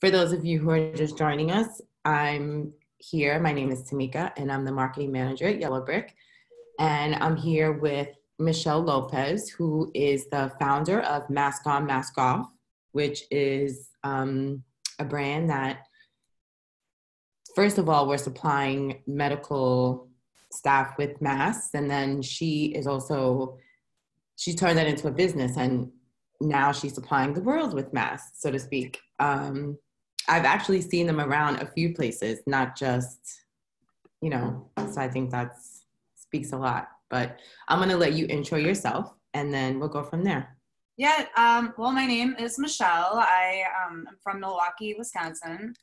For those of you who are just joining us, I'm here. My name is Tamika, and I'm the marketing manager at Yellowbrick. And I'm here with Michelle Lopez, who is the founder of Mask On, Mask Off, which is a brand that, first of all, we're supplying medical staff with masks. And then she turned that into a business. And now she's supplying the world with masks, so to speak. I've actually seen them around a few places, not just, so I think that speaks a lot. But I'm going to let you intro yourself, and then we'll go from there. Yeah, well, my name is Michelle. I'm from Milwaukee, Wisconsin.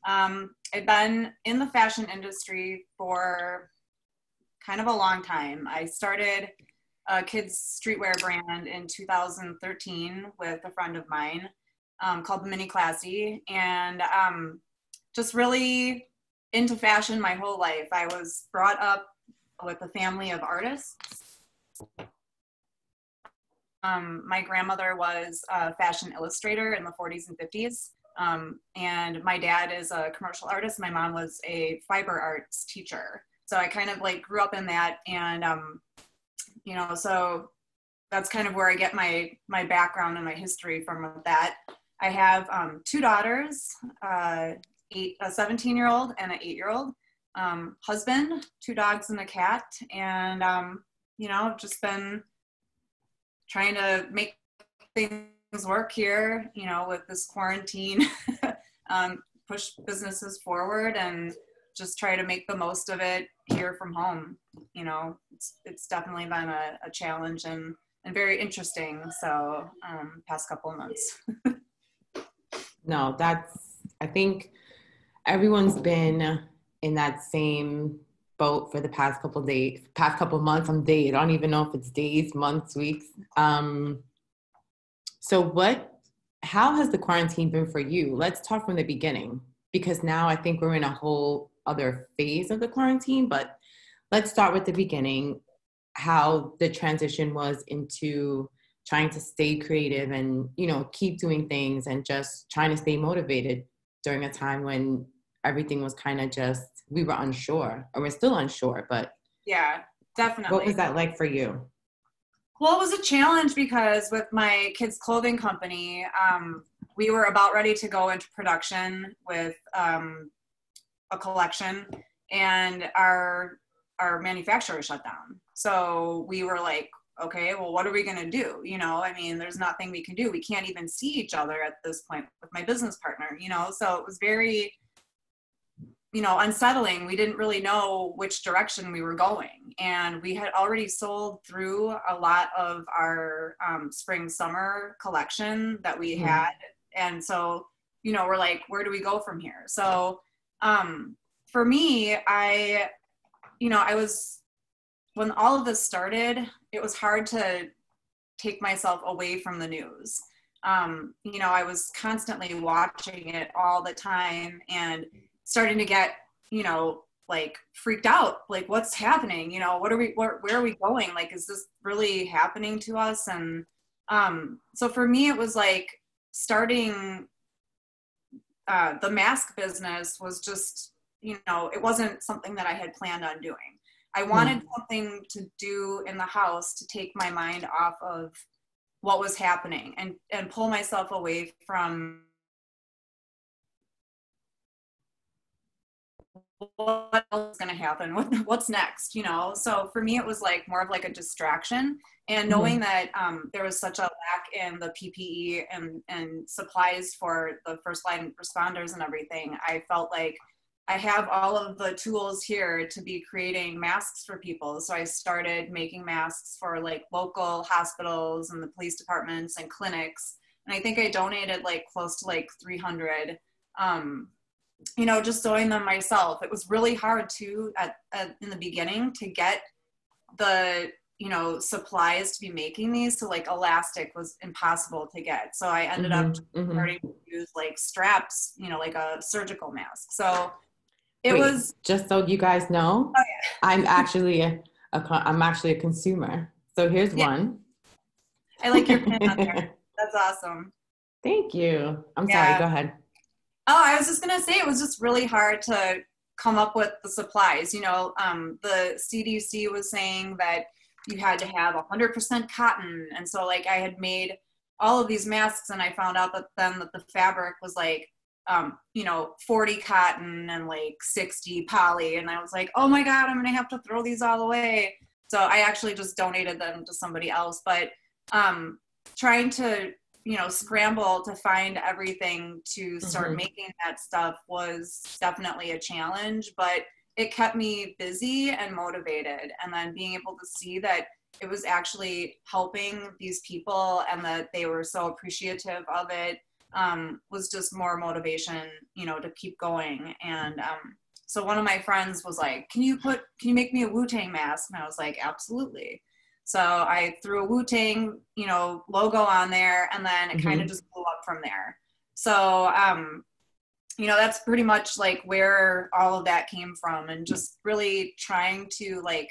I've been in the fashion industry for kind of a long time. I started a kids streetwear brand in 2013 with a friend of mine called Mini Classy, and just really into fashion my whole life. I was brought up with a family of artists. My grandmother was a fashion illustrator in the 40s and 50s, and my dad is a commercial artist. My mom was a fiber arts teacher. So I kind of like grew up in that, and so that's kind of where I get my background and my history from with that. I have two daughters, a 17-year-old and an 8-year-old, husband, 2 dogs and a cat, and just been trying to make things work here, with this quarantine, push businesses forward and just try to make the most of it here from home. It's definitely been a challenge and very interesting. So past couple of months. No, I think everyone's been in that same boat for the past couple months. I don't even know if it's days, months, weeks. So how has the quarantine been for you? Let's talk from the beginning, because now I think we're in a whole other phase of the quarantine, but let's start with the beginning, how the transition was into trying to stay creative and, keep doing things and just trying to stay motivated during a time when everything was kind of we were unsure, or we're still unsure, but. Yeah, definitely. What was that like for you? Well, it was a challenge because with my kids' clothing company, we were about ready to go into production with a collection, and our manufacturer shut down. So we were like, okay, well, what are we going to do? There's nothing we can do. We can't even see each other at this point with my business partner, so it was very, unsettling. We didn't really know which direction we were going. And we had already sold through a lot of our spring summer collection that we had. And so, we're like, where do we go from here? So for me, when all of this started, it was hard to take myself away from the news. I was constantly watching it all the time and starting to get, freaked out, like what's happening, where are we going? Like, is this really happening to us? And so for me, it was like starting the mask business was just, it wasn't something that I had planned on doing. I wanted something to do in the house to take my mind off of what was happening and pull myself away from what else is going to happen, what's next, So for me, it was like more of like a distraction, and knowing that there was such a lack in the PPE and supplies for the first line responders and everything, I felt like I have all of the tools here to be creating masks for people. So I started making masks for like local hospitals and the police departments and clinics. And I think I donated like close to like 300, just sewing them myself. It was really hard too in the beginning to get the, supplies to be making these. So like elastic was impossible to get. So I ended up starting to use like straps, like a surgical mask. So it was just so you guys know, oh, yeah. I'm actually a consumer. So here's one. I like your pin on there. That's awesome. Thank you. I'm sorry. Go ahead. Oh, I was just going to say, it was just really hard to come up with the supplies. The CDC was saying that you had to have 100% cotton. And so like I had made all of these masks, and I found out that then that the fabric was like, 40 cotton and like 60 poly. And I was like, oh my God, I'm going to have to throw these all away. So I actually just donated them to somebody else. But trying to, scramble to find everything to start making that stuff was definitely a challenge, but it kept me busy and motivated. And then being able to see that it was actually helping these people and that they were so appreciative of it was just more motivation, to keep going. And so one of my friends was like, can you make me a Wu-Tang mask? And I was like, absolutely. So I threw a Wu-Tang, logo on there, and then it kind of just blew up from there. So, that's pretty much like where all of that came from, and just really trying to like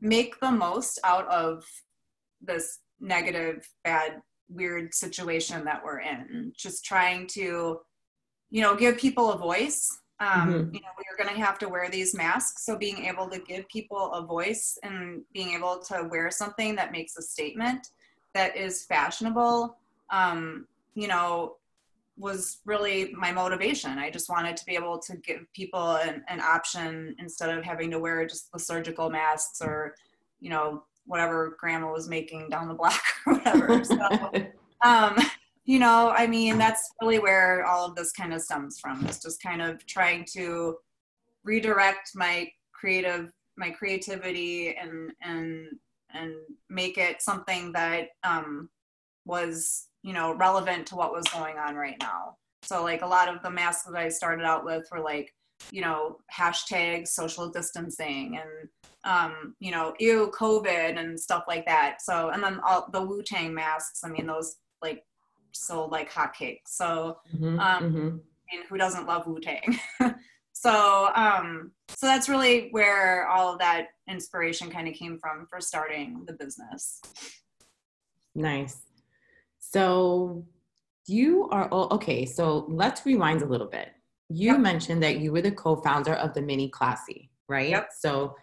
make the most out of this negative, bad, weird situation that we're in. Just trying to, give people a voice. We're going to have to wear these masks. So being able to give people a voice and being able to wear something that makes a statement that is fashionable, was really my motivation. I just wanted to be able to give people an option instead of having to wear just the surgical masks or, whatever grandma was making down the block or whatever. So, that's really where all of this kind of stems from. It's just kind of trying to redirect my creativity and make it something that was, relevant to what was going on right now. So like a lot of the masks that I started out with were like, hashtag social distancing and, ew, COVID and stuff like that. So, and then all the Wu-Tang masks, those like sold like hotcakes. So, and who doesn't love Wu-Tang? So that's really where all of that inspiration kind of came from for starting the business. Nice. So you are, okay, so let's rewind a little bit. You mentioned that you were the co-founder of the Mini Classy, right? Yep. So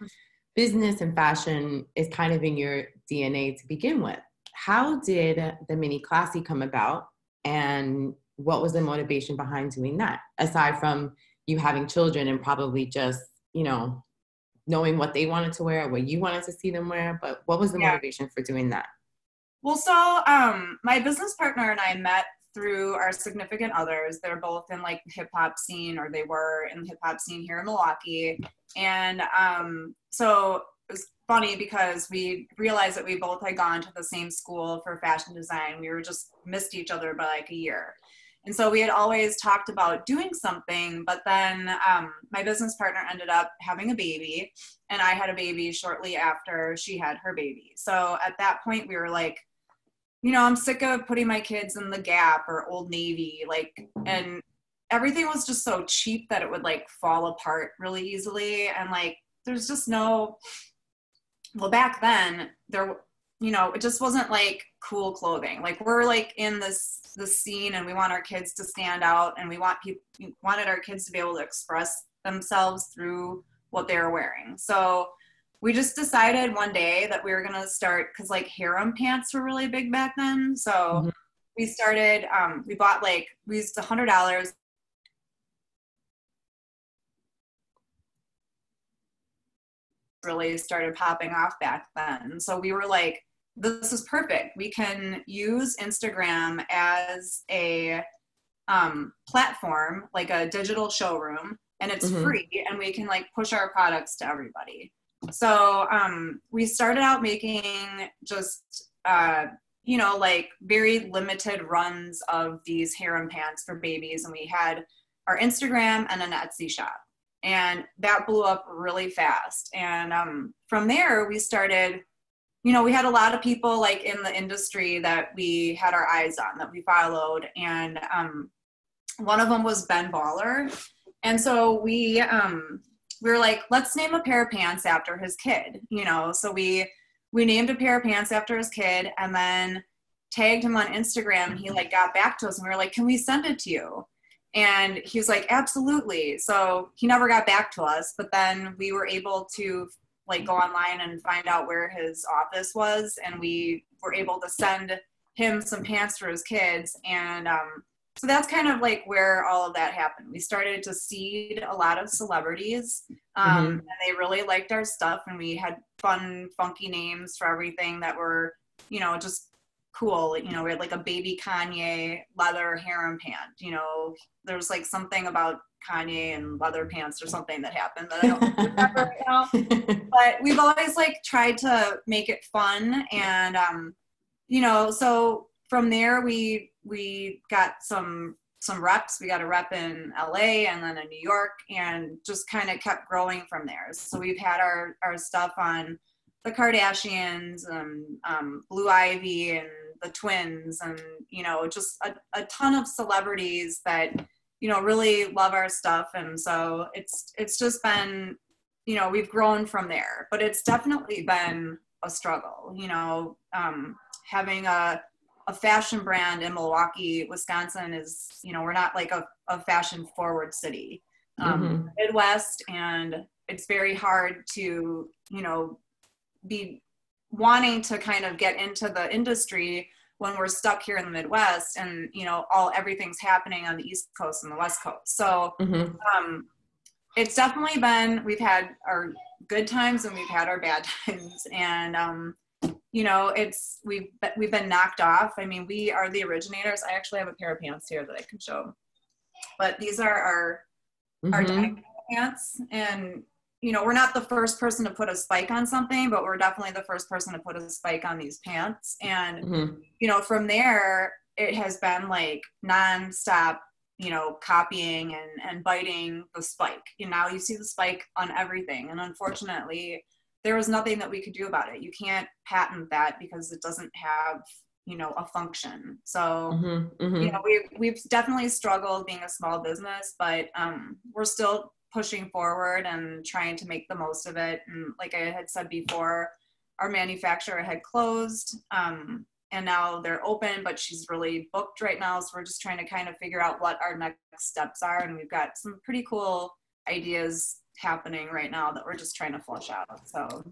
business and fashion is kind of in your DNA to begin with. How did the Mini Classy come about, and what was the motivation behind doing that? Aside from you having children and probably just, knowing what they wanted to wear, what you wanted to see them wear, but what was the motivation for doing that? Well, so my business partner and I met through our significant others. They're both in like the hip hop scene, or they were in the hip hop scene here in Milwaukee. And so it was funny because we realized that we both had gone to the same school for fashion design. We were just missed each other by like a year. And so we had always talked about doing something, but then my business partner ended up having a baby, and I had a baby shortly after she had her baby. So at that point we were like, I'm sick of putting my kids in the Gap or Old Navy, and everything was just so cheap that it would like fall apart really easily. And like, there's just well, back then it just wasn't like cool clothing. Like we're like in this scene, and we want our kids to stand out, and we wanted our kids to be able to express themselves through what they're wearing. So we just decided one day that we were going to start, because like harem pants were really big back then. So we started, we used $100. Really started popping off back then. So we were like, this is perfect. We can use Instagram as a platform, like a digital showroom, and it's free, and we can like push our products to everybody. So we started out making just, like very limited runs of these harem pants for babies. And we had our Instagram and an Etsy shop, and that blew up really fast. And from there we started, we had a lot of people like in the industry that we had our eyes on, that we followed. And one of them was Ben Baller. And so we were like, let's name a pair of pants after his kid, So we named a pair of pants after his kid, and then tagged him on Instagram, and he like got back to us, and we were like, can we send it to you? And he was like, absolutely. So he never got back to us, but then we were able to like go online and find out where his office was. And we were able to send him some pants for his kids. And so that's kind of like where all of that happened. We started to seed a lot of celebrities, and they really liked our stuff. And we had fun, funky names for everything that were, you know, just cool. You know, we had like a baby Kanye leather harem pant. You know, there was like something about Kanye and leather pants or something that happened that I don't remember right now. But we've always like tried to make it fun. And, you know, so from there we got some reps. We got a rep in LA and then in New York, and just kind of kept growing from there. So we've had our stuff on the Kardashians and Blue Ivy and the twins, and, you know, just a ton of celebrities that, you know, really love our stuff. And so it's just been, you know, we've grown from there, but it's definitely been a struggle, you know. Having a fashion brand in Milwaukee, Wisconsin is, you know, we're not like a fashion forward city, Midwest, and it's very hard to, you know, be wanting to kind of get into the industry when we're stuck here in the Midwest, and, you know, everything's happening on the East Coast and the West Coast. So it's definitely been, we've had our good times and we've had our bad times. And, you know, we've been knocked off. I mean, we are the originators. I actually have a pair of pants here that I can show, but these are our denim pants. And, you know, we're not the first person to put a spike on something, but we're definitely the first person to put a spike on these pants. And, you know, from there, it has been like nonstop, you know, copying and biting the spike. And now you see the spike on everything. And unfortunately, there was nothing that we could do about it. You can't patent that because it doesn't have, you know, a function. So, you know, we've definitely struggled being a small business, but we're still pushing forward and trying to make the most of it. And like I had said before, our manufacturer had closed, and now they're open, but she's really booked right now. So we're just trying to kind of figure out what our next steps are. And we've got some pretty cool ideas happening right now that we're just trying to flush out. So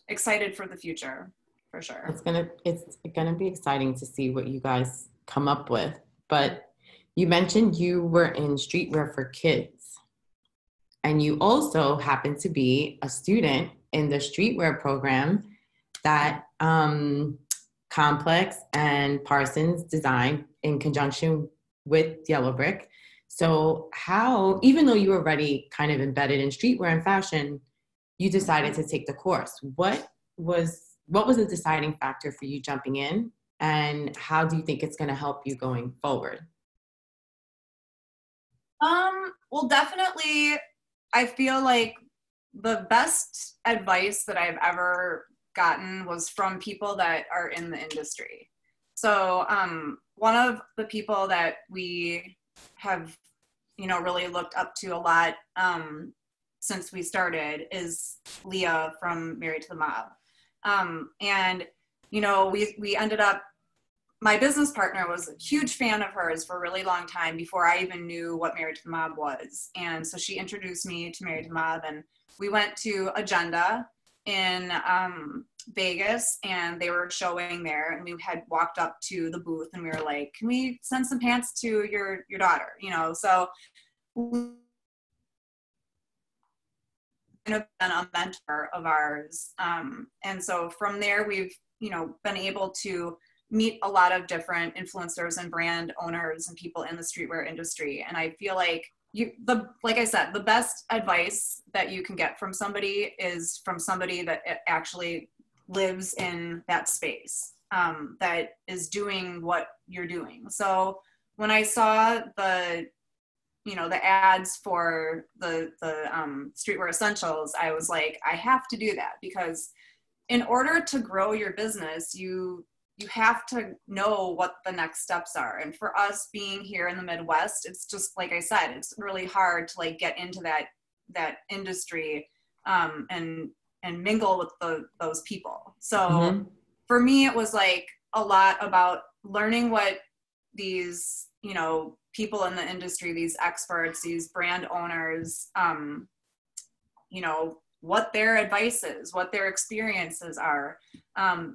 excited for the future, for sure. It's gonna be exciting to see what you guys come up with. But you mentioned you were in streetwear for kids, and you also happen to be a student in the streetwear program that Complex and Parsons designed in conjunction with Yellowbrick. So how, even though you were already kind of embedded in streetwear and fashion, you decided to take the course. What was the deciding factor for you jumping in, and how do you think it's going to help you going forward? Well, definitely, I feel like the best advice that I've ever gotten was from people that are in the industry. So one of the people that we have, you know, really looked up to a lot since we started is Leah from Married to the Mob. And, you know, we ended up, my business partner was a huge fan of hers for a really long time before I even knew what Married to the Mob was. And so she introduced me to Married to the Mob, and we went to Agenda in Vegas, and they were showing there, and we had walked up to the booth and we were like, can we send some pants to your daughter, you know? So kind of been a mentor of ours, and so from there we've, you know, been able to meet a lot of different influencers and brand owners and people in the streetwear industry. And I feel like like I said, the best advice that you can get from somebody is from somebody that actually lives in that space, that is doing what you're doing. So when I saw the ads for the streetwear essentials, I was like, I have to do that, because in order to grow your business, you have to know what the next steps are. And for us being here in the Midwest, it's just, like I said, it's really hard to like get into that industry and mingle with those people. So for me, it was like a lot about learning what these you know, people in the industry, these experts, these brand owners, you know, what their advice is, what their experiences are,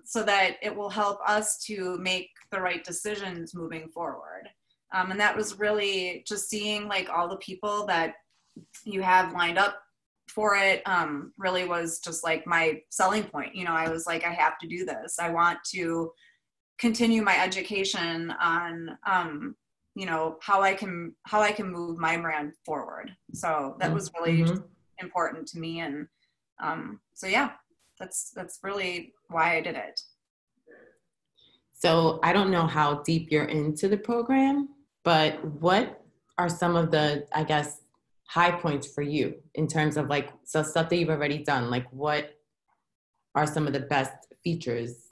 so that it will help us to make the right decisions moving forward. And that was really just seeing like all the people that you have lined up for it, really was just like my selling point. You know, I was like, I have to do this. I want to continue my education on, you know, how I can move my brand forward. So that was really important to me. And so yeah, that's really why I did it. So I don't know how deep you're into the program, but what are some of the, I guess, high points for you in terms of like, so stuff that you've already done? Like, what are some of the best features?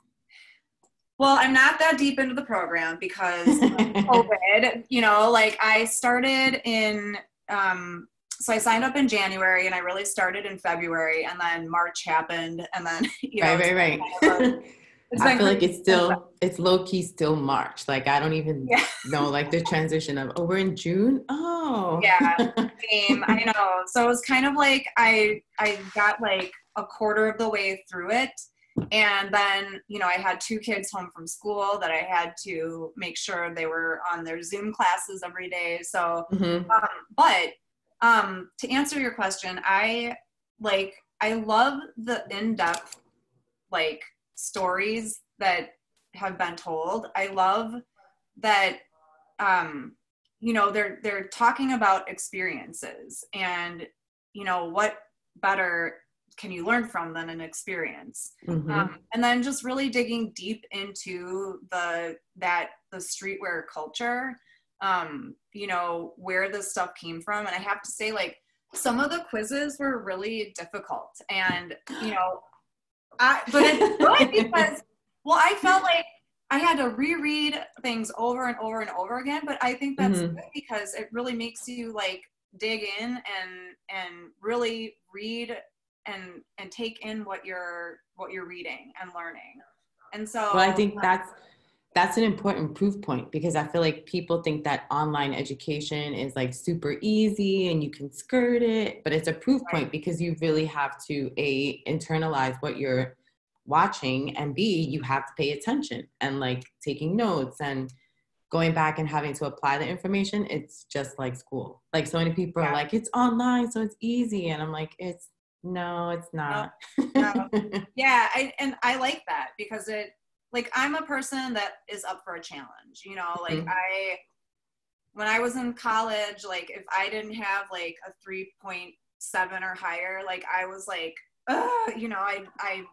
Well, I'm not that deep into the program because of COVID, you know, like I started in, so I signed up in January and I really started in February, and then March happened, and then, you know, right. I feel like it's low key still March. Like, I don't even know, like the transition of, oh, we're in June. Oh, yeah, same. I know. So it was kind of like, I got like a quarter of the way through it. And then, you know, I had 2 kids home from school that I had to make sure they were on their Zoom classes every day. So, but to answer your question, I love the in-depth, like, stories that have been told. I love that, you know, they're talking about experiences, and, you know, what better can you learn from than an experience? And then just really digging deep into the streetwear culture, you know, where this stuff came from. And I have to say, like, some of the quizzes were really difficult, and, you know, but it's good because, well, I felt like I had to reread things over and over and over again, but I think that's good because it really makes you like dig in and really read and take in what you're reading and learning. And so, well, I think that's an important proof point, because I feel like people think that online education is like super easy and you can skirt it, but it's a proof point because you really have to A, internalize what you're watching, and B, you have to pay attention and like taking notes and going back and having to apply the information. It's just like school. Like, so many people are like, it's online, so it's easy. And I'm like, no, it's not. No. Yeah. I like that because like, I'm a person that is up for a challenge, you know, like when I was in college, like if I didn't have like a 3.7 or higher, like I was like, you know, I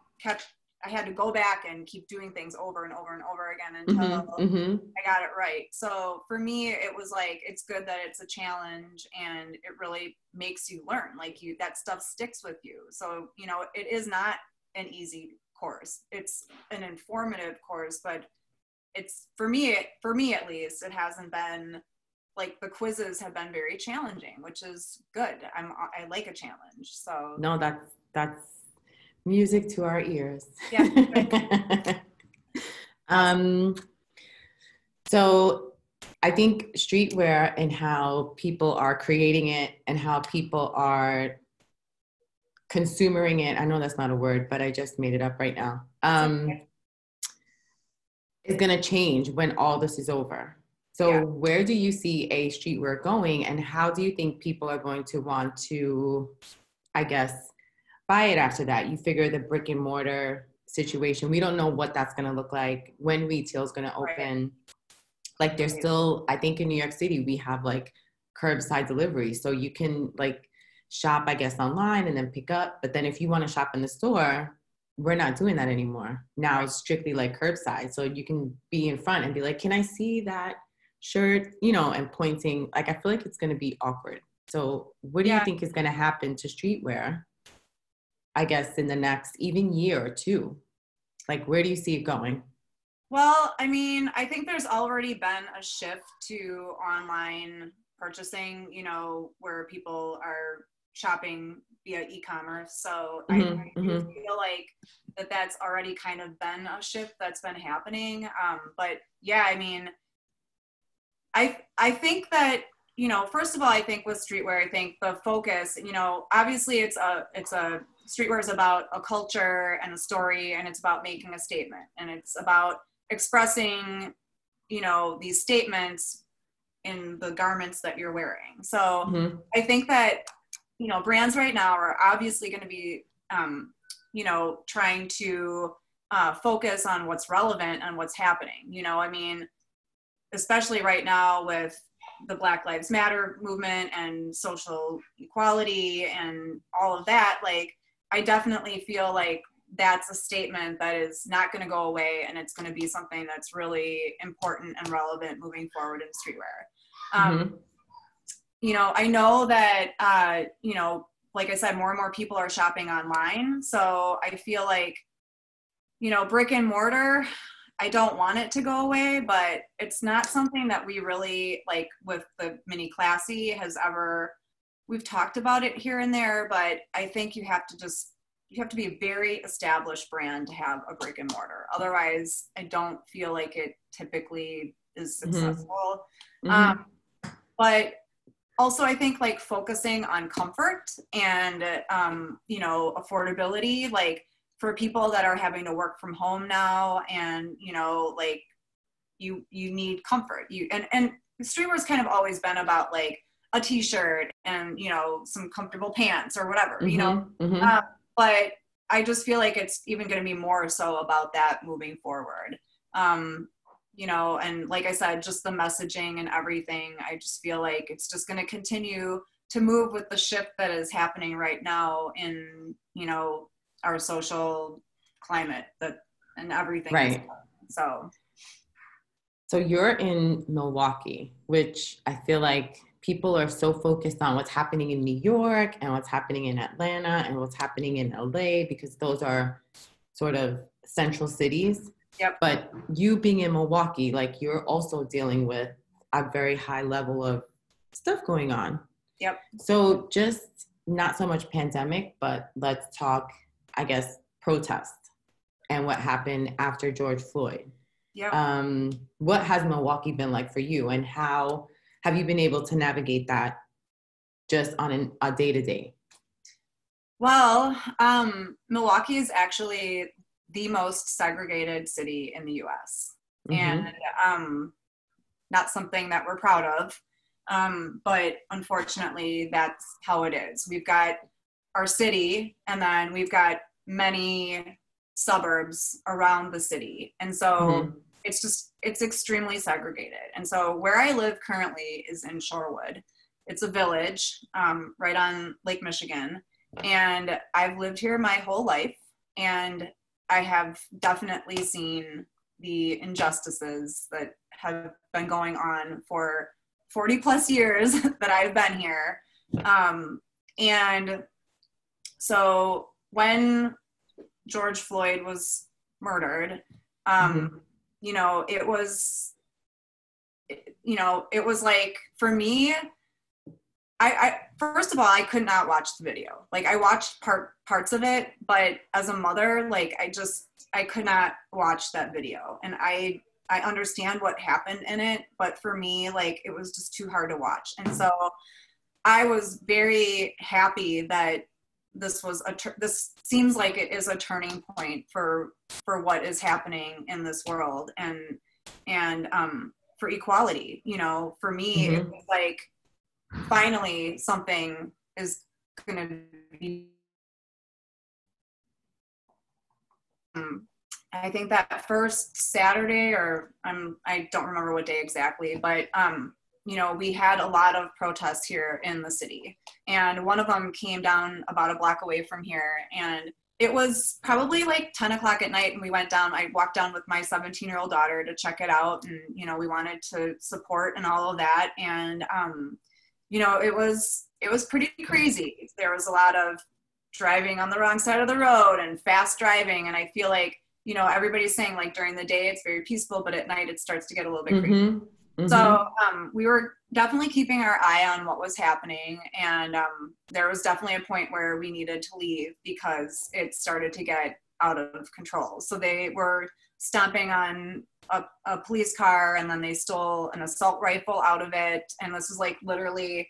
had to go back and keep doing things over and over and over again until I got it right. So for me, it was like, it's good that it's a challenge and it really makes you learn. Like, that stuff sticks with you. So, you know, it is not an easy course. It's an informative course, but it's, for me at least, it hasn't been like, the quizzes have been very challenging, which is good. I like a challenge. So no, that's music to our ears. Yeah. So I think streetwear and how people are creating it and how people are consuming it, I know that's not a word, but I just made it up right now, is going to change when all this is over. So where do you see a streetwear going, and how do you think people are going to want to, I guess, buy it after that? You figure the brick and mortar situation, we don't know what that's going to look like, when retail is going to open. Like, there's still, I think in New York City, we have like curbside delivery. So you can like shop, I guess, online and then pick up. But then if you want to shop in the store, we're not doing that anymore. Now it's strictly like curbside. So you can be in front and be like, can I see that shirt? You know, and pointing. Like, I feel like it's going to be awkward. So what do you think is going to happen to streetwear, I guess, in the next even year or two? Like, where do you see it going? Well, I mean, I think there's already been a shift to online purchasing, you know, where people are shopping via e-commerce. So I do feel like that's already kind of been a shift that's been happening. But yeah, I mean, I think that, you know, first of all, I think with streetwear, I think the focus, you know, obviously it's a streetwear is about a culture and a story, and it's about making a statement, and it's about expressing, you know, these statements in the garments that you're wearing. So Mm-hmm. I think that, you know, brands right now are obviously going to be, you know, trying to focus on what's relevant and what's happening. You know, I mean, especially right now with the Black Lives Matter movement and social equality and all of that, like, I definitely feel like that's a statement that is not going to go away, and it's going to be something that's really important and relevant moving forward in streetwear. Mm-hmm. You know, I know that, you know, like I said, more and more people are shopping online. So I feel like, you know, brick and mortar, I don't want it to go away, but it's not something that we really, like with the Mini Classy, has ever, we've talked about it here and there, but I think you have to be a very established brand to have a brick and mortar. Otherwise, I don't feel like it typically is successful. Mm-hmm. But also, I think like focusing on comfort and, you know, affordability, like for people that are having to work from home now, and, you know, like you need comfort. And streetwear's kind of always been about like a t-shirt and, you know, some comfortable pants or whatever, Mm-hmm. you know, Mm-hmm. but I just feel like it's even going to be more so about that moving forward. You know, and like I said, just the messaging and everything, I just feel like it's just going to continue to move with the shift that is happening right now in, you know, our social climate and everything. Right. So you're in Milwaukee, which I feel like people are so focused on what's happening in New York and what's happening in Atlanta and what's happening in LA, because those are sort of central cities. Yep. But you being in Milwaukee, like, you're also dealing with a very high level of stuff going on. Yep. So just not so much pandemic, but let's talk, I guess, protest and what happened after George Floyd. Yep. What has Milwaukee been like for you, and how have you been able to navigate that just on a day-to-day? Well, Milwaukee is actually the most segregated city in the US. Mm-hmm. And not something that we're proud of. But unfortunately, that's how it is. We've got our city, and then we've got many suburbs around the city. And so it's extremely segregated. And so where I live currently is in Shorewood. It's a village right on Lake Michigan. And I've lived here my whole life, and I have definitely seen the injustices that have been going on for 40 plus years that I've been here. And so when George Floyd was murdered, you know, it was like, for me, I first of all, I could not watch the video. Like, I watched parts of it, but as a mother, like, I could not watch that video. And I understand what happened in it, but for me, like, it was just too hard to watch. And so I was very happy that this seems like it is a turning point for what is happening in this world, and for equality. You know, for me, it was like, finally something is going to be. I think that first Saturday, or I don't remember what day exactly, but you know, we had a lot of protests here in the city, and one of them came down about a block away from here, and it was probably like 10 o'clock at night, and we went down. I walked down with my 17-year-old daughter to check it out, and, you know, we wanted to support and all of that, and you know, it was pretty crazy. There was a lot of driving on the wrong side of the road and fast driving, and I feel like, you know, everybody's saying, like, during the day it's very peaceful, but at night it starts to get a little bit crazy. So we were definitely keeping our eye on what was happening, and there was definitely a point where we needed to leave because it started to get out of control. So they were stomping on a police car, and then they stole an assault rifle out of it. And this was like literally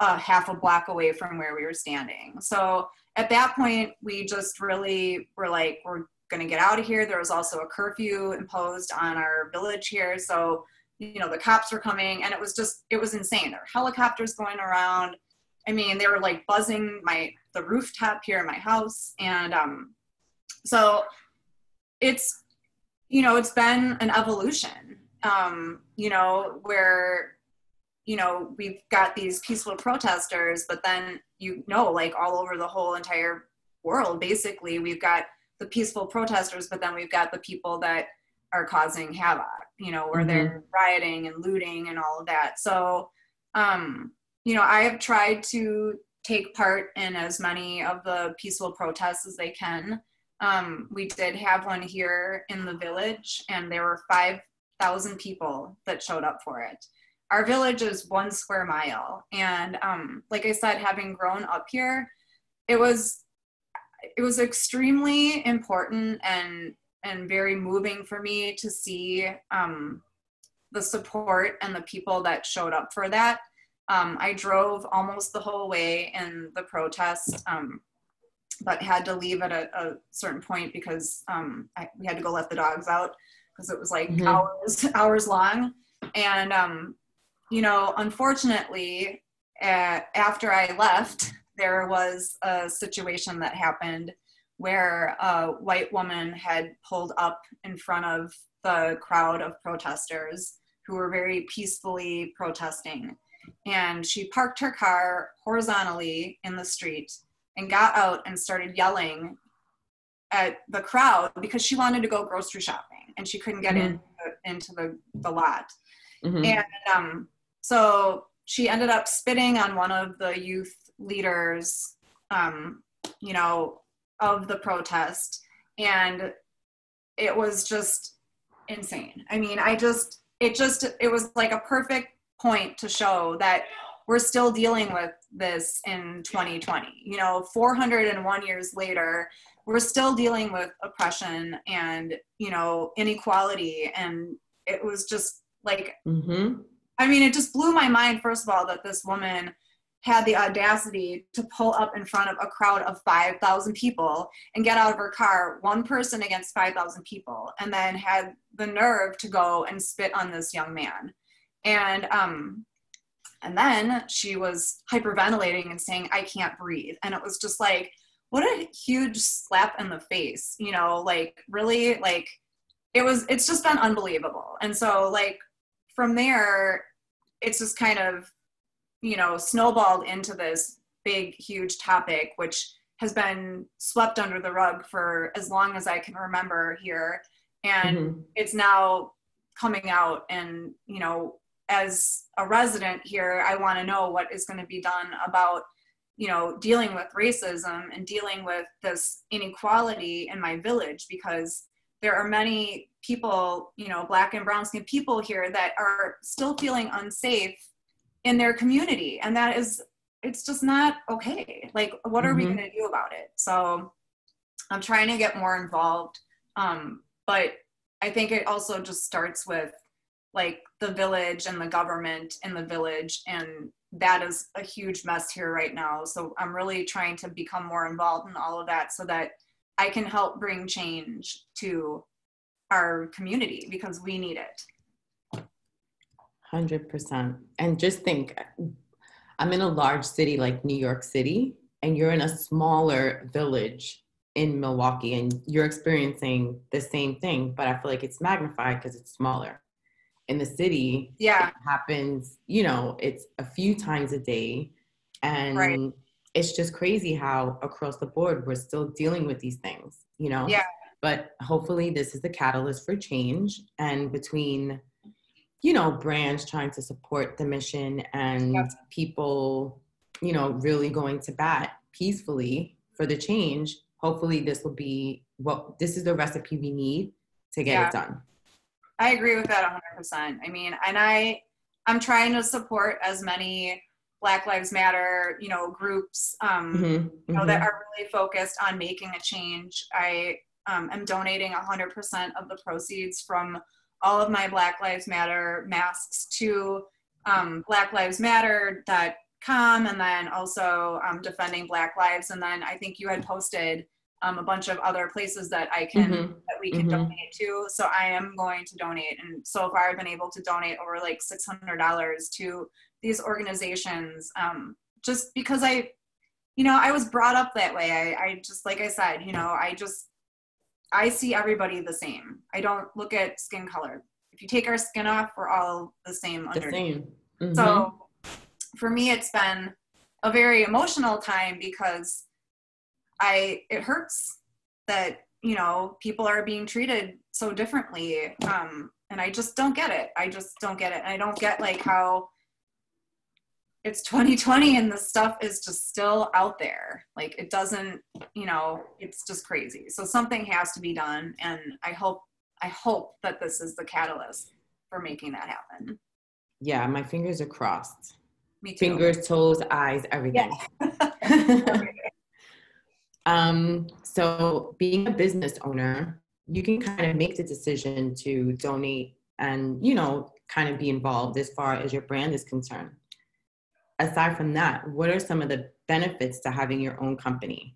half a block away from where we were standing. So at that point, we just really were like, we're going to get out of here. There was also a curfew imposed on our village here. So, you know, the cops were coming, and it was insane. There were helicopters going around. I mean, they were like buzzing the rooftop here in my house. And so it's, you know, it's been an evolution, you know, where, you know, we've got these peaceful protesters, but then, you know, like all over the whole entire world, basically, we've got the peaceful protesters, but then we've got the people that are causing havoc, you know, where they're rioting and looting and all of that. So, you know, I have tried to take part in as many of the peaceful protests as they can. We did have one here in the village, and there were 5,000 people that showed up for it. Our village is 1 square mile. And like I said, having grown up here, it was extremely important and very moving for me to see the support and the people that showed up for that. I drove almost the whole way in the protest, but had to leave at a certain point because we had to go let the dogs out because it was like hours long. And, you know, unfortunately, after I left, there was a situation that happened where a white woman had pulled up in front of the crowd of protesters who were very peacefully protesting. And she parked her car horizontally in the street and got out and started yelling at the crowd because she wanted to go grocery shopping and she couldn't get into the lot. And so she ended up spitting on one of the youth leaders, you know, of the protest. And it was just insane. I mean, it was like a perfect point to show that we're still dealing with this in 2020. You know, 401 years later, we're still dealing with oppression and, you know, inequality. And it was just like, I mean, it just blew my mind, first of all, that this woman had the audacity to pull up in front of a crowd of 5,000 people and get out of her car, one person against 5,000 people, and then had the nerve to go and spit on this young man. And then she was hyperventilating and saying, "I can't breathe." And it was just like, what a huge slap in the face, you know, like really, like it's just been unbelievable. And so like from there, it's just kind of, you know, snowballed into this big, huge topic, which has been swept under the rug for as long as I can remember here. And it's now coming out, and, you know, as a resident here, I want to know what is going to be done about, you know, dealing with racism and dealing with this inequality in my village, because there are many people, you know, Black and brown skinned people here that are still feeling unsafe in their community. And it's just not okay. Like, what are we going to do about it? So I'm trying to get more involved. But I think it also just starts with like the village and the government in the village. And that is a huge mess here right now. So I'm really trying to become more involved in all of that so that I can help bring change to our community, because we need it. 100%. And just think, I'm in a large city like New York City, and you're in a smaller village in Milwaukee, and you're experiencing the same thing, but I feel like it's magnified because it's smaller. In the city, it happens, you know, it's a few times a day. And it's just crazy how across the board, we're still dealing with these things, you know? Yeah. But hopefully this is the catalyst for change. And between, you know, brands trying to support the mission and people, you know, really going to bat peacefully for the change, hopefully this is the recipe we need to get it done. I agree with that 100%. I mean, and I'm trying to support as many Black Lives Matter, you know, groups, you know, that are really focused on making a change. I am donating 100% of the proceeds from all of my Black Lives Matter masks to blacklivesmatter.com, and then also defending Black lives. And then I think you had posted a bunch of other places that that we can donate to. So I am going to donate. And so far I've been able to donate over like $600 to these organizations, just because I was brought up that way. I just, like I said, I see everybody the same. I don't look at skin color. If you take our skin off, we're all the same underneath. So for me, it's been a very emotional time because it hurts that, people are being treated so differently. And I just don't get it. I just don't get it. And I don't get like how it's 2020 and the stuff is just still out there. Like it doesn't, it's just crazy. So something has to be done. And I hope that this is the catalyst for making that happen. Yeah, my fingers are crossed. Me too. Fingers, toes, eyes, everything. Yeah. So being a business owner, you can kind of make the decision to donate and, kind of be involved as far as your brand is concerned. Aside from that, what are some of the benefits to having your own company?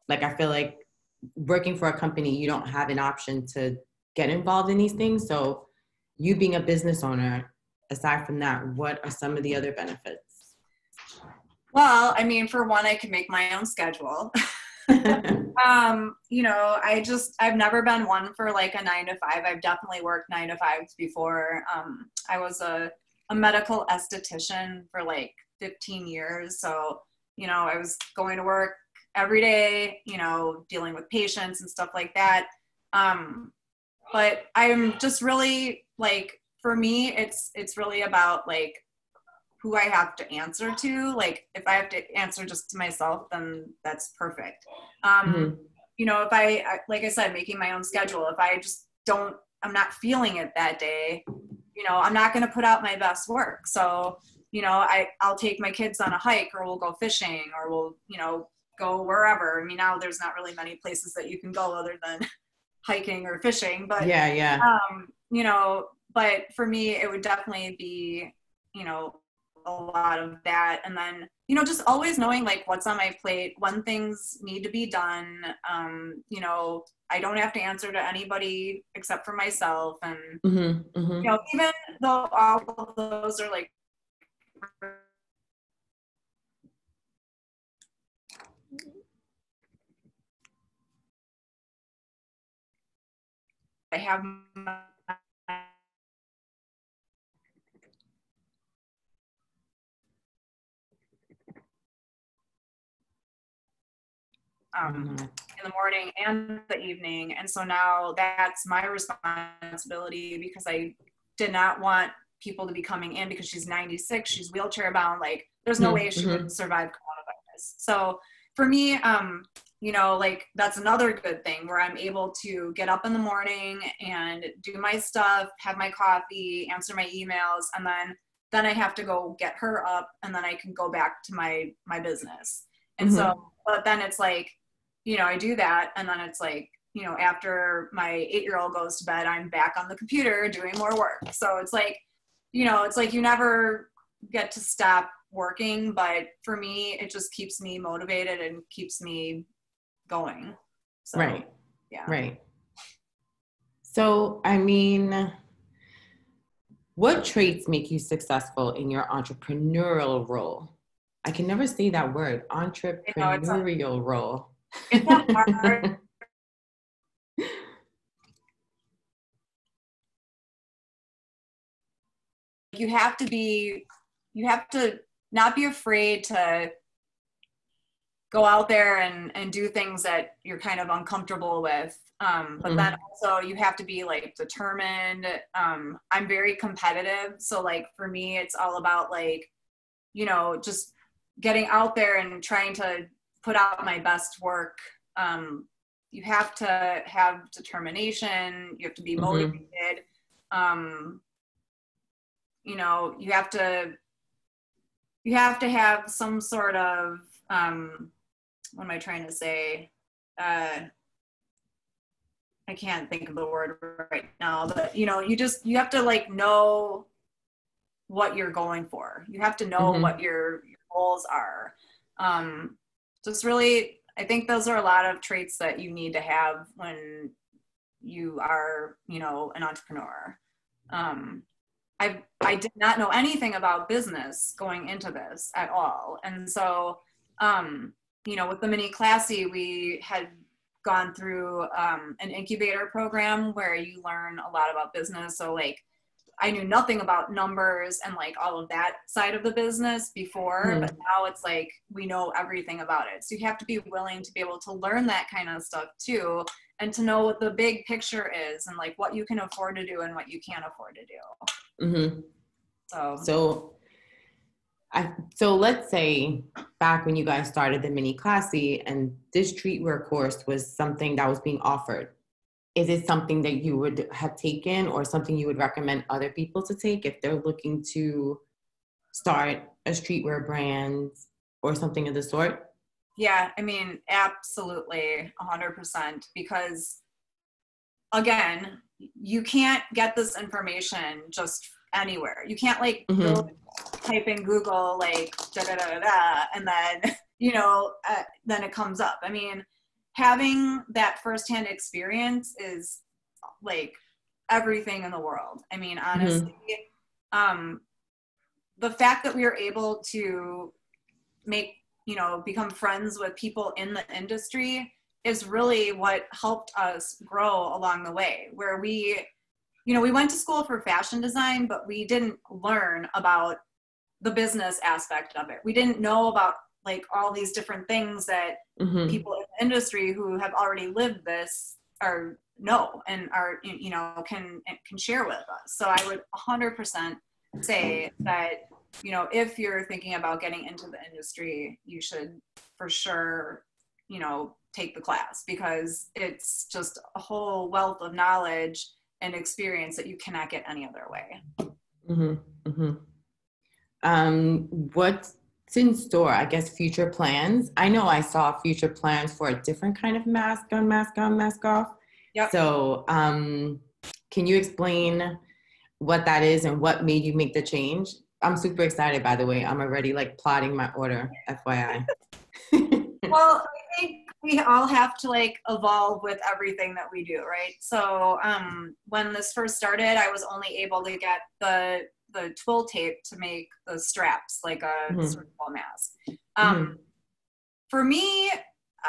Like, I feel like working for a company, you don't have an option to get involved in these things. So you being a business owner, aside from that, what are some of the other benefits? Well, I mean, for one, I can make my own schedule. I've never been one for like a 9-to-5. I've definitely worked 9-to-5s before. I was a medical esthetician for like 15 years. So, I was going to work every day, dealing with patients and stuff like that. But I'm just really like, for me, it's really about like who I have to answer to. Like if I have to answer just to myself, then that's perfect. If I, like I said, making my own schedule, if I just I'm not feeling it that day, I'm not going to put out my best work. So, I'll take my kids on a hike, or we'll go fishing, or we'll, go wherever. I mean, now there's not really many places that you can go other than hiking or fishing, but but for me, it would definitely be, a lot of that. And then, just always knowing like what's on my plate, when things need to be done. I don't have to answer to anybody except for myself. And, even though all of those are like, I have my in the morning and the evening. And so now that's my responsibility, because I did not want people to be coming in, because she's 96, she's wheelchair bound. Like there's no way she would survive coronavirus. So for me, like that's another good thing where I'm able to get up in the morning and do my stuff, have my coffee, answer my emails, and then I have to go get her up, and then I can go back to my business. And so, but then it's like, I do that, and then it's like, after my 8-year-old goes to bed, I'm back on the computer doing more work. So it's like, it's like you never get to stop working, but for me, it just keeps me motivated and keeps me going. So, right. Yeah. Right. So, I mean, what traits make you successful in your entrepreneurial role? I can never say that word, entrepreneurial role. It's hard. You have to not be afraid to go out there and do things that you're kind of uncomfortable with. But then also you have to be like determined. I'm very competitive. So like for me, it's all about like, just getting out there and trying to put out my best work. You have to have determination. You have to be motivated. You have to have some sort of, what am I trying to say? I can't think of the word right now, but you know, you have to like know what you're going for. You have to know what your goals are. Just really, I think those are a lot of traits that you need to have when you are, you know, an entrepreneur. I did not know anything about business going into this at all. And so, you know, with the mini classy, we had gone through an incubator program where you learn a lot about business. So like, I knew nothing about numbers and like all of that side of the business before, but now it's like we know everything about it. So you have to be willing to be able to learn that kind of stuff too, and to know what the big picture is and like what you can afford to do and what you can't afford to do. So let's say back when you guys started the mini classy and this streetwear course was something that was being offered. Is it something that you would have taken or something you would recommend other people to take if they're looking to start a streetwear brand or something of the sort? Yeah, I mean, absolutely 100%, because again, you can't get this information just anywhere. You can't like go type in Google like da da da da and then, you know, then it comes up. I mean, having that firsthand experience is like everything in the world. I mean, honestly, the fact that we are able to make, you know, become friends with people in the industry is really what helped us grow along the way, where we, you know, we went to school for fashion design, but we didn't learn about the business aspect of it. We didn't know about like all these different things that people in the industry who have already lived this or know and are, you know, can share with us. So I would 100% say that, you know, if you're thinking about getting into the industry, you should for sure, you know, take the class, because it's just a whole wealth of knowledge and experience that you cannot get any other way. What's in store? I guess future plans. I know I saw future plans for a different kind of mask on, mask on, mask off. Yep. So can you explain what that is and what made you make the change? I'm super excited, by the way. I'm already like plotting my order, FYI. Well, I think we all have to like evolve with everything that we do, right? So when this first started, I was only able to get the twill tape to make the straps, like a surgical mask. For me,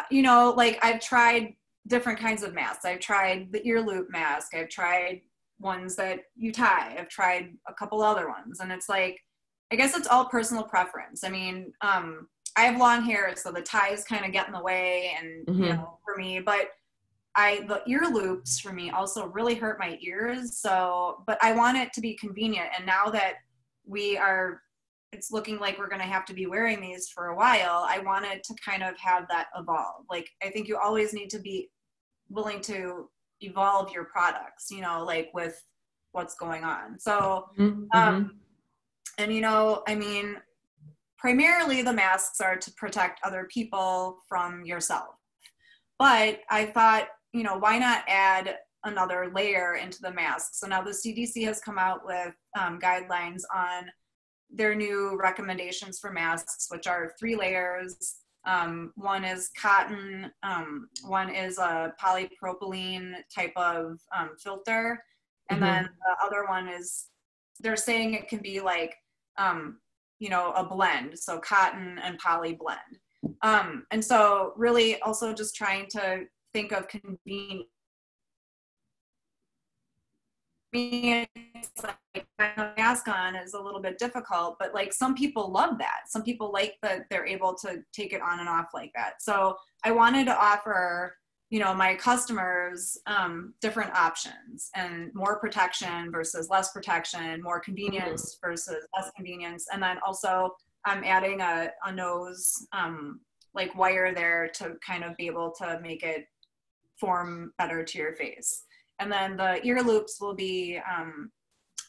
you know, like I've tried different kinds of masks. I've tried the ear loop mask. I've tried ones that you tie. I've tried a couple other ones. And it's like, I guess it's all personal preference. I mean, I have long hair, so the ties kind of get in the way and, you know, for me, but the ear loops for me also really hurt my ears. So, but I want it to be convenient. And now that it's looking like we're going to have to be wearing these for a while, I wanted to kind of have that evolve. Like, I think you always need to be willing to evolve your products, you know, like with what's going on. So, and, you know, I mean, primarily the masks are to protect other people from yourself. But I thought, you know, why not add another layer into the mask? So now the CDC has come out with guidelines on their new recommendations for masks, which are 3 layers. One is cotton, one is a polypropylene type of filter, and then the other one is, they're saying it can be like, you know, a blend, so cotton and poly blend. And so really also just trying to think of convenience. Like a mask on is a little bit difficult, but like some people love that. Some people like that they're able to take it on and off like that. So I wanted to offer, you know, my customers different options, and more protection versus less protection, more convenience versus less convenience. And then also I'm adding a nose like wire there to kind of be able to make it form better to your face. And then the ear loops will be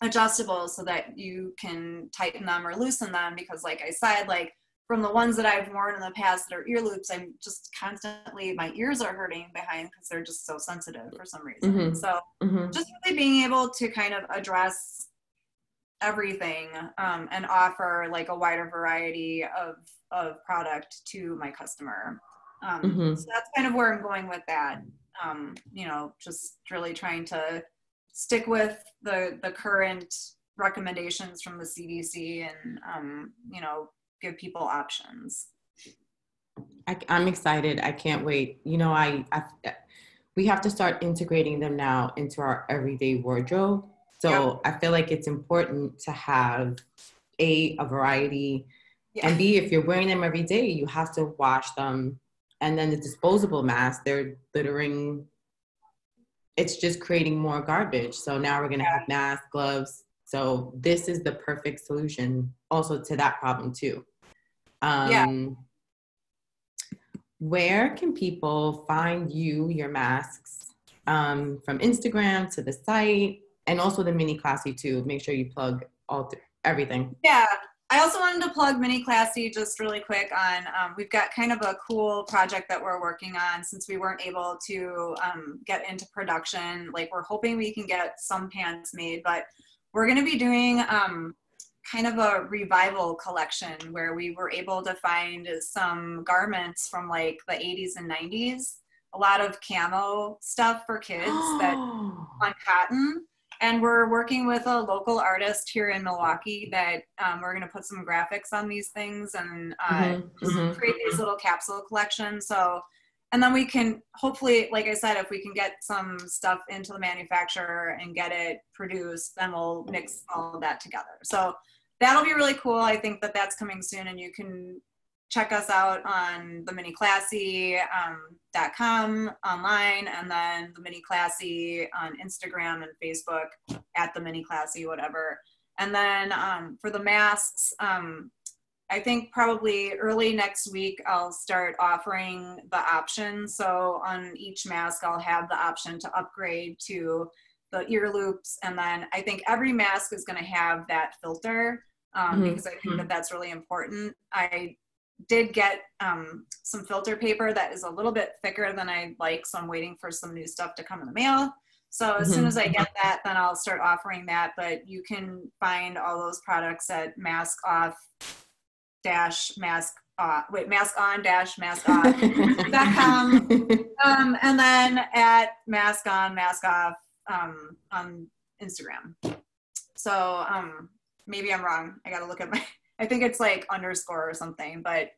adjustable so that you can tighten them or loosen them, because like I said, like from the ones that I've worn in the past that are ear loops, I'm just constantly, my ears are hurting behind because they're just so sensitive for some reason. Mm-hmm. So Mm-hmm. just really being able to kind of address everything and offer like a wider variety of product to my customer. Mm-hmm. So that's kind of where I'm going with that. Just really trying to stick with the current recommendations from the CDC and, give people options. I'm excited. I can't wait. We have to start integrating them now into our everyday wardrobe. So I feel like it's important to have a variety, and B, if you're wearing them every day, you have to wash them. And then the disposable masks, they're littering. It's just creating more garbage. So now we're going to have masks, gloves. So this is the perfect solution also to that problem too. Where can people find your masks, from Instagram to the site, and also the mini classy too? Make sure you plug everything. Yeah. I also wanted to plug Mini Classy just really quick on, we've got kind of a cool project that we're working on since we weren't able to get into production. Like, we're hoping we can get some pants made, but we're going to be doing kind of a revival collection where we were able to find some garments from like the 80s and 90s, a lot of camo stuff for kids that on cotton. And we're working with a local artist here in Milwaukee that we're going to put some graphics on these things and create these little capsule collections. So, and then we can hopefully, like I said, if we can get some stuff into the manufacturer and get it produced, then we'll mix all of that together. So that'll be really cool. I think that that's coming soon, and you can check us out on the miniclassy.com online, and then the Mini Classy on Instagram and Facebook at the Mini Classy, whatever. And then for the masks, I think probably early next week, I'll start offering the option. So on each mask, I'll have the option to upgrade to the ear loops. And then I think every mask is going to have that filter because I think that that's really important. I did get some filter paper that is a little bit thicker than I like, so I'm waiting for some new stuff to come in the mail. So as soon as I get that, then I'll start offering that. But you can find all those products at mask-on-mask-off.com. And then at mask-on-mask-off on Instagram. So maybe I'm wrong. I got to look at I think it's like underscore or something, but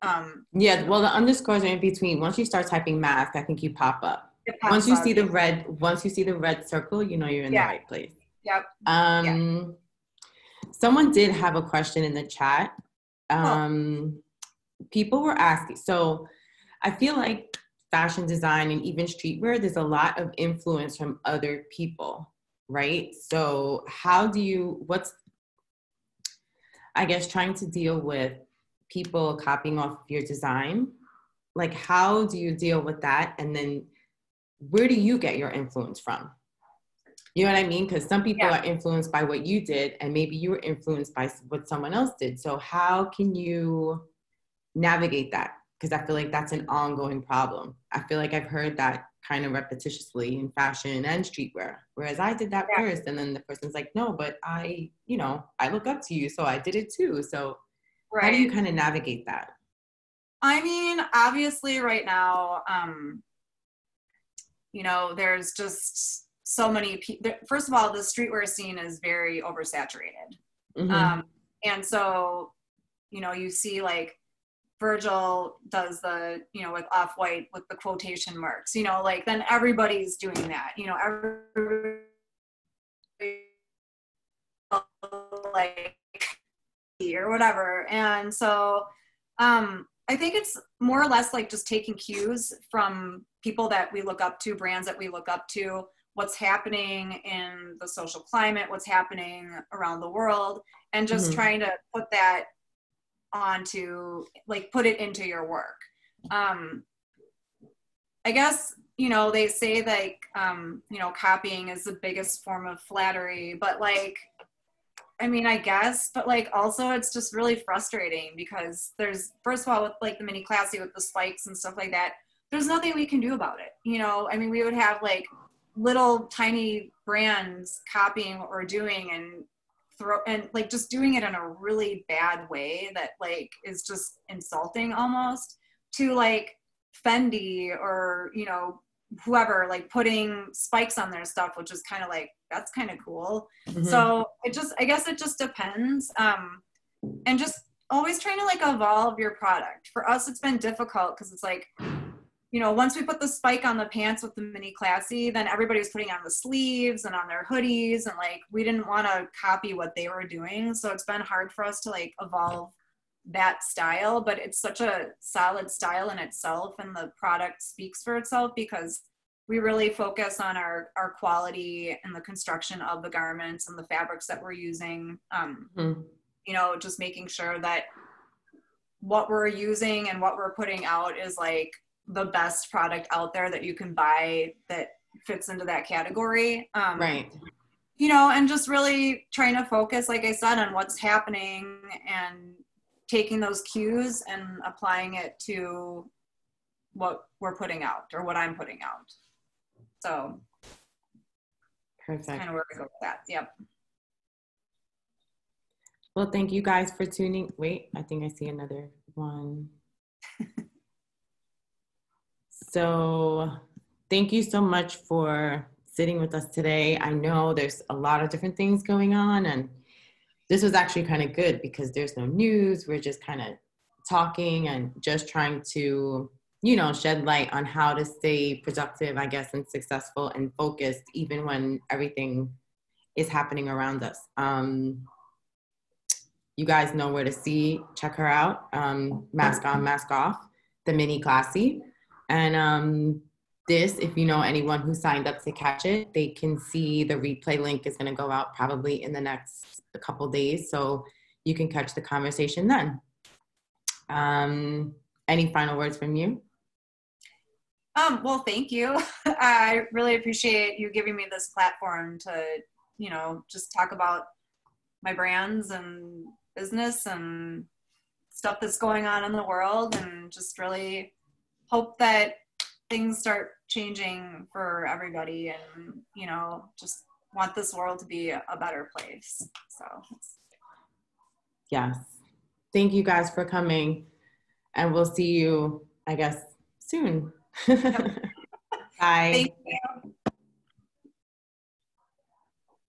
yeah, well, the underscores are in between. Once you start typing mask, I think you pop up. Once you see the red circle, you know you're in the right place. Yep. Someone did have a question in the chat. People were asking, so I feel like fashion design and even streetwear, there's a lot of influence from other people, right? So I guess trying to deal with people copying off your design, like how do you deal with that? And then where do you get your influence from? You know what I mean? Because some people are influenced by what you did, and maybe you were influenced by what someone else did. So how can you navigate that? Because I feel like that's an ongoing problem. I feel like I've heard that kind of repetitiously in fashion and streetwear, whereas I did that first, and then the person's like, no, but I look up to you, so I did it too. So how do you kind of navigate that? I mean, obviously right now, there's just so many people. First of all, the streetwear scene is very oversaturated. And so, you see like Virgil does the, with Off-White with the quotation marks, like then everybody's doing that, everybody like or whatever. And so I think it's more or less like just taking cues from people that we look up to, brands that we look up to, what's happening in the social climate, what's happening around the world, and just trying to put that put it into your work. I guess, they say like, copying is the biggest form of flattery, but like, I mean, I guess, but like also it's just really frustrating because there's, first of all, with like the mini classy with the spikes and stuff like that, there's nothing we can do about it. You know, I mean, we would have like little tiny brands copying what we're doing and like just doing it in a really bad way that like is just insulting almost to like Fendi or, you know, whoever, like putting spikes on their stuff, which is kind of like, that's kind of cool. Mm-hmm. So it just, I guess it just depends. And just always trying to like evolve your product. For us, it's been difficult because it's like, you know, once we put the spike on the pants with the mini classy, then everybody was putting on the sleeves and on their hoodies, and like we didn't want to copy what they were doing. So it's been hard for us to like evolve that style, but it's such a solid style in itself, and the product speaks for itself because we really focus on our quality and the construction of the garments and the fabrics that we're using. You know, just making sure that what we're using and what we're putting out is like the best product out there that you can buy that fits into that category. Right. You know, and just really trying to focus, like I said, on what's happening and taking those cues and applying it to what we're putting out or what I'm putting out. So perfect. That's kind of where we go with that. Yep. Well, thank you guys for tuning. Wait, I think I see another one. So thank you so much for sitting with us today. I know there's a lot of different things going on, and this was actually kind of good because there's no news. We're just kind of talking and just trying to, you know, shed light on how to stay productive, I guess, and successful and focused even when everything is happening around us. You guys know where to check her out. Mask On, Mask Off, the mini classy. And this, if you know anyone who signed up to catch it, they can see the replay link is going to go out probably in the next couple days. So you can catch the conversation then. Any final words from you? Well, thank you. I really appreciate you giving me this platform to, you know, just talk about my brands and business and stuff that's going on in the world, and just really hope that things start changing for everybody, and, you know, just want this world to be a better place. So yes, thank you guys for coming, and we'll see you, I guess, soon. Yep. Bye. Thank you.